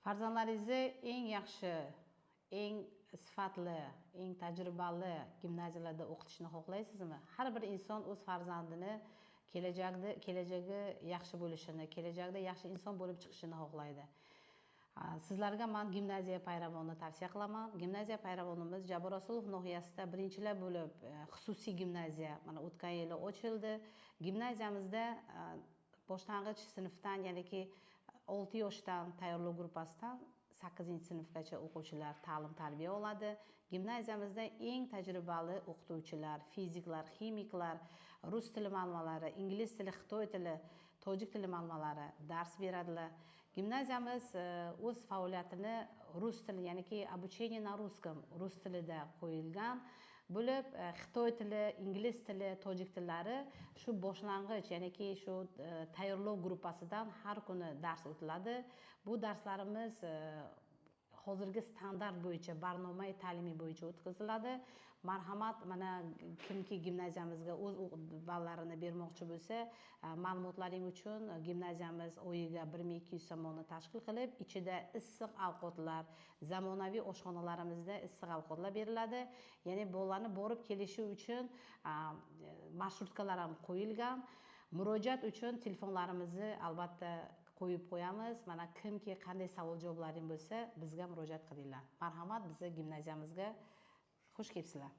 Farzandlaringizni eng yaxshi, eng sifatli, eng tajribali gimnaziyalarda o'qitishni xohlaysizmi? Har bir inson o'z farzandini kelajagi yaxshi bo'lishini, kelajakda yaxshi inson bo'lib chiqishini xohlaydi. Sizlarga men gimnaziya Payravonni tavsiya qilaman. Gimnaziya Payravonimiz Jabor Rasulov nohiyasida birinchilar bo'lib xususiy gimnaziya mana o'tgan yili ochildi. Gimnaziyamizda boshlang'ich sinfdan, ya'niki 6 yoshdan tayyorlov gruppasidan 8-sinfgacha o'quvchilar ta'lim-tarbiya oladi. Gimnaziyamizda eng tajribali o'qituvchilar, fiziklar, ximiklar, rus tili ma'lumolari, ingliz tili, xitoy tili, tojik tili ma'lumolari dars beradilar. Gimnaziyamiz o'z faoliyatini rus tili, ya'niki обучение на русском, rus tilida qo'yilgan bo'lib, xitoy tili, ingliz tili, tojik tillari shu boshlang'ich, ya'niki shu tayyorlov gruppasidan har kuni dars o'tiladi. Bu darslarimiz hozirgi standart bo'yicha, barnomai ta'limiy bo'yicha o'tkaziladi. Marhamat, mana kimki gimnaziyamizga o'z ballarini bermoqchi bo'lsa, ma'lumotlaring uchun gimnaziyamiz oyiga 1200 somonni tashkil qilib, ichida issiq ovqatlar, zamonaviy oshxonalarimizda issiq ovqatlar beriladi. Ya'ni bolalarni borib kelishi uchun marshrutkalar ham qo'yilgan. Murojaat uchun telefonlarimizni albatta qo'yib qo'yamiz. Mana kimki qanday savol-javoblaring bo'lsa, bizga murojaat qilinglar. Marhamat, bizning gimnaziyamizga xush kelibsizlar.